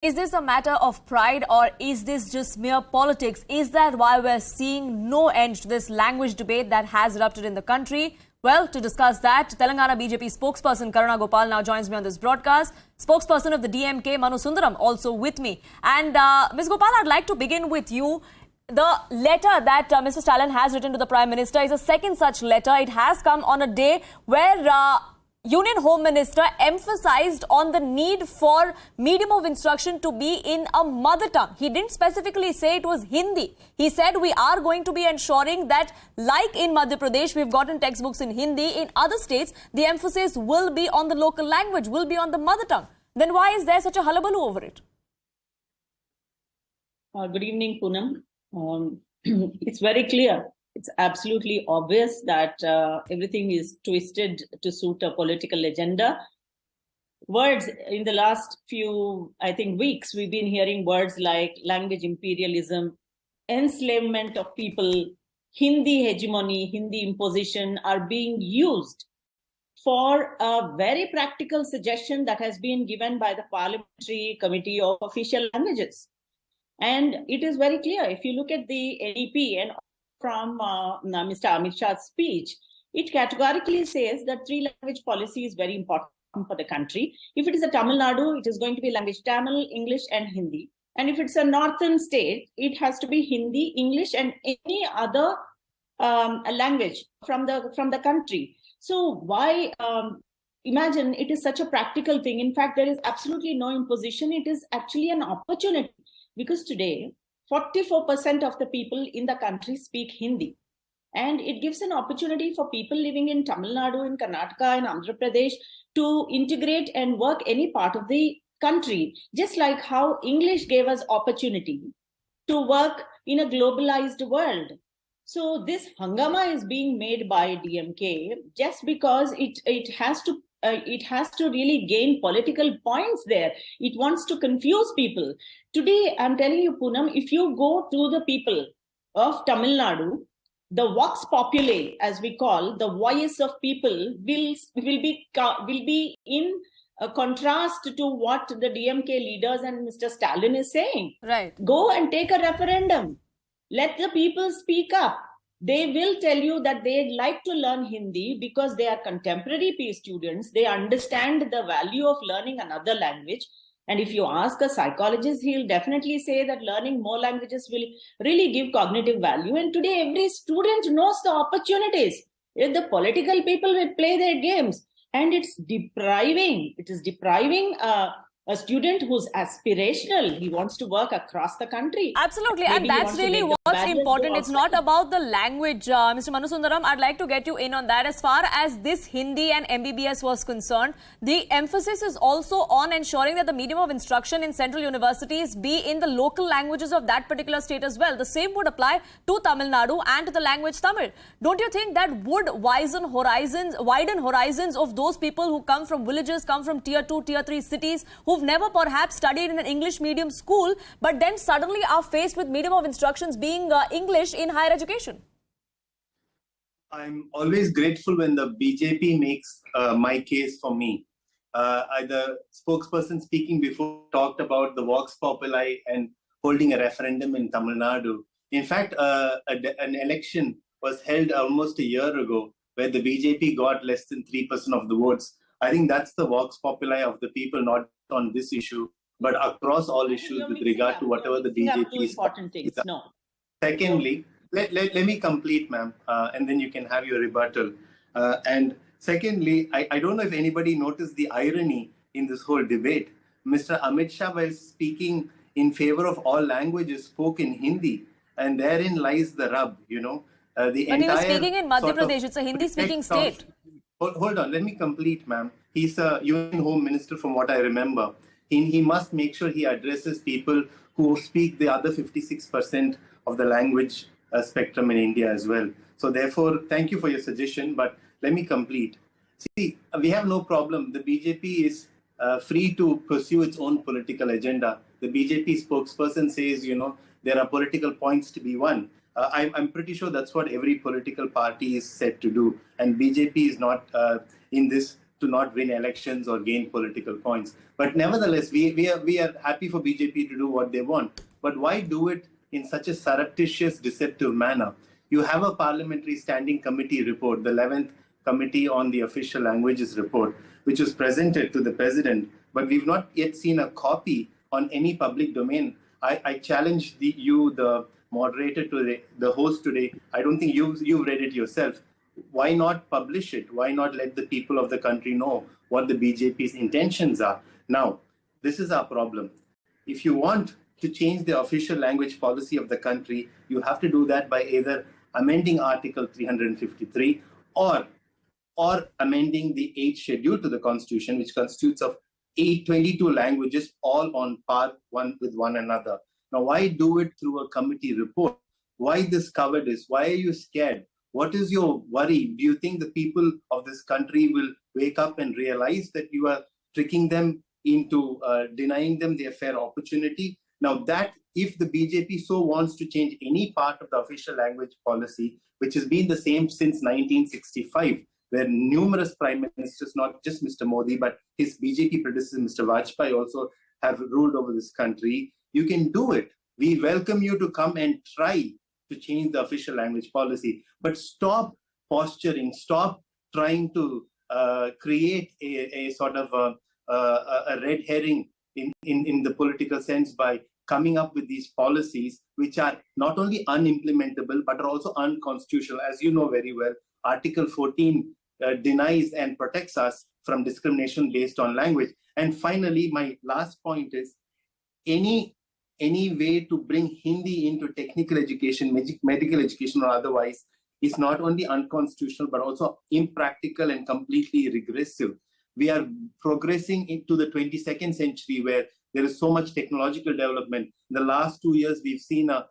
Is this a matter of pride or is this just mere politics? Is that why we're seeing no end to this language debate that has erupted in the country? Well, to discuss that, Telangana BJP spokesperson Karuna Gopal now joins me on this broadcast. Spokesperson of the DMK, Manu Sundaram, also with me. And Ms. Gopal, I'd like to begin with you. The letter that Mr. Stalin has written to the Prime Minister is a second such letter. It has come on a day where Union Home Minister emphasized on the need for medium of instruction to be in a mother tongue. He didn't specifically say it was Hindi. He said we are going to be ensuring that, like in Madhya Pradesh, we've gotten textbooks in Hindi. In other states, the emphasis will be on the local language, will be on the mother tongue. Then why is there such a hullabaloo over it? Good evening, Poonam. It's very clear. It's absolutely obvious that everything is twisted to suit a political agenda. Words in the last few, weeks, we've been hearing words like language imperialism, enslavement of people, Hindi hegemony, Hindi imposition are being used for a very practical suggestion that has been given by the Parliamentary Committee of Official Languages. And it is very clear. If you look at the NEP and from Mr. Amit Shah's speech, it categorically says that three-language policy is very important for the country. If it is a Tamil Nadu, it is going to be language Tamil, English, and Hindi. And if it's a northern state, it has to be Hindi, English, and any other language from the country. So why imagine it is such a practical thing? In fact, there is absolutely no imposition. It is actually an opportunity because today, 44% of the people in the country speak Hindi. And it gives an opportunity for people living in Tamil Nadu, in Karnataka, in Andhra Pradesh to integrate and work any part of the country, just like how English gave us opportunity to work in a globalized world. So this hangama is being made by DMK just because it has to really gain political points there. It wants to confuse people. Today, I'm telling you, Poonam, if you go to the people of Tamil Nadu, the vox populi, as we call, the voice of people will be in a contrast to what the DMK leaders and Mr. Stalin is saying. Right. Go and take a referendum. Let the people speak up. They will tell you that they like to learn Hindi because they are contemporary PhD students. They understand the value of learning another language. And if you ask a psychologist, he'll definitely say that learning more languages will really give cognitive value. And today, every student knows the opportunities. If the political people will play their games, and it is depriving a student who's aspirational. He wants to work across the country. Absolutely. Maybe and that's really what's important. It's not about the language. Mr. Manu Sundaram, I'd like to get you in on that. As far as this Hindi and MBBS was concerned, the emphasis is also on ensuring that the medium of instruction in central universities be in the local languages of that particular state as well. The same would apply to Tamil Nadu and to the language Tamil. Don't you think that would widen horizons of those people who come from villages, come from tier 2, tier 3 cities, who've never perhaps studied in an English medium school, but then suddenly are faced with medium of instructions being English in higher education? I'm always grateful when the BJP makes my case for me. The spokesperson speaking before talked about the vox populi and holding a referendum in Tamil Nadu. In fact, an election was held almost a year ago where the BJP got less than 3% of the votes. I think that's the vox populi of the people, not on this issue, but across all issues with regard to whatever the BJP is. Important things. No. Secondly, let me complete, ma'am, and then you can have your rebuttal. And secondly, I don't know if anybody noticed the irony in this whole debate. Mr. Amit Shah, while speaking in favor of all languages, spoke in Hindi, and therein lies the rub, you know. But he was speaking in Madhya Pradesh. It's a Hindi-speaking state. Hold on, let me complete, ma'am. He's a Union Home Minister from what I remember. He must make sure he addresses people who speak the other 56% of the language spectrum in India as well. So therefore, thank you for your suggestion, but let me complete. See, we have no problem. The BJP is free to pursue its own political agenda. The BJP spokesperson says, you know, there are political points to be won. I'm pretty sure that's what every political party is set to do. And BJP is not in this to not win elections or gain political points. But nevertheless, we are happy for BJP to do what they want. But why do it in such a surreptitious, deceptive manner? You have a parliamentary standing committee report, the 11th Committee on the Official Languages report, which was presented to the president, but we've not yet seen a copy on any public domain. I challenge you, the moderator today, the host today. I don't think you've read it yourself. Why not publish it? Why not let the people of the country know what the BJP's intentions are? Now, this is our problem. If you want to change the official language policy of the country, you have to do that by either amending Article 353 or amending the 8th schedule to the Constitution, which constitutes of 22 languages, all on par with one another. Now, why do it through a committee report? Why this cowardice? Why are you scared? What is your worry? Do you think the people of this country will wake up and realize that you are tricking them into denying them their fair opportunity? Now, that if the BJP so wants to change any part of the official language policy, which has been the same since 1965, where numerous prime ministers, not just Mr. Modi, but his BJP predecessor, Mr. Vajpayee, also have ruled over this country, you can do it. We welcome you to come and try to change the official language policy. But stop posturing, stop trying to create a sort of a red herring in the political sense by coming up with these policies, which are not only unimplementable, but are also unconstitutional. As you know very well, Article 14 denies and protects us from discrimination based on language. And finally, my last point is any way to bring Hindi into technical education, medical education or otherwise is not only unconstitutional, but also impractical and completely regressive. We are progressing into the 22nd century where there is so much technological development. In the last 2 years, we've seen a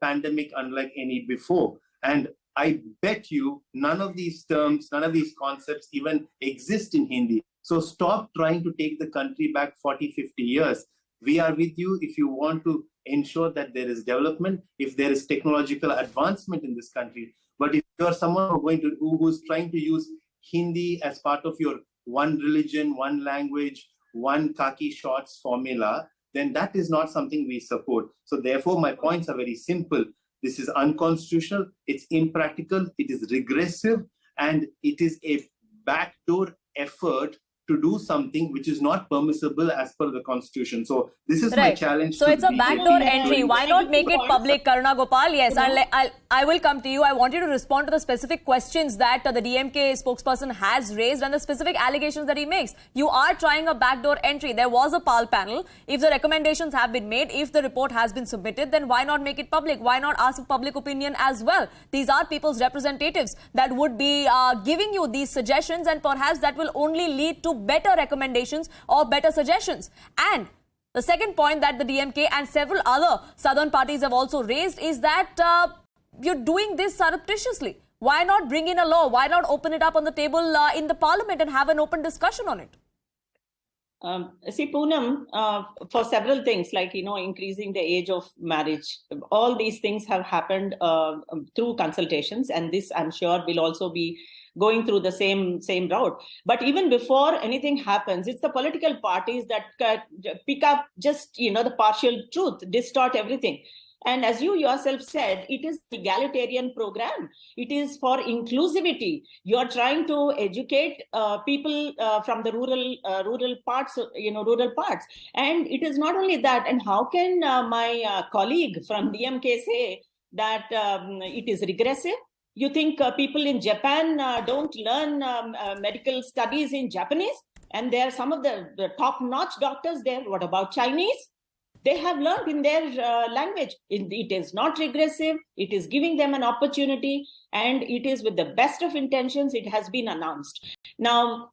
pandemic unlike any before. And I bet you none of these terms, none of these concepts even exist in Hindi. So stop trying to take the country back 40, 50 years. We are with you if you want to ensure that there is development, if there is technological advancement in this country. But if you are someone who's trying to use Hindi as part of your one religion, one language, one khaki shorts formula, then that is not something we support. So therefore, my points are very simple. This is unconstitutional, it's impractical, it is regressive, and it is a backdoor effort to do something which is not permissible as per the Constitution. So this is my challenge. So it's a backdoor entry. Why not make it public, Karuna Gopal? Yes, I will come to you. I want you to respond to the specific questions that the DMK spokesperson has raised and the specific allegations that he makes. You are trying a backdoor entry. There was a PAL panel. If the recommendations have been made, if the report has been submitted, then why not make it public? Why not ask for public opinion as well? These are people's representatives that would be giving you these suggestions, and perhaps that will only lead to better recommendations or better suggestions. And the second point that the DMK and several other southern parties have also raised is that you're doing this surreptitiously. Why not bring in a law? Why not open it up on the table in the parliament and have an open discussion on it? See, Poonam, for several things like, increasing the age of marriage, all these things have happened through consultations, and this, I'm sure, will also be going through the same route. But even before anything happens, it's the political parties that pick up just, the partial truth, distort everything. And as you yourself said, it is an egalitarian program. It is for inclusivity. You are trying to educate people from the rural parts, And it is not only that. And how can my colleague from DMK say that it is regressive? You think people in Japan don't learn medical studies in Japanese? And there are some of the top-notch doctors there. What about Chinese? They have learned in their language. It is not regressive. It is giving them an opportunity. And it is with the best of intentions. It has been announced. Now,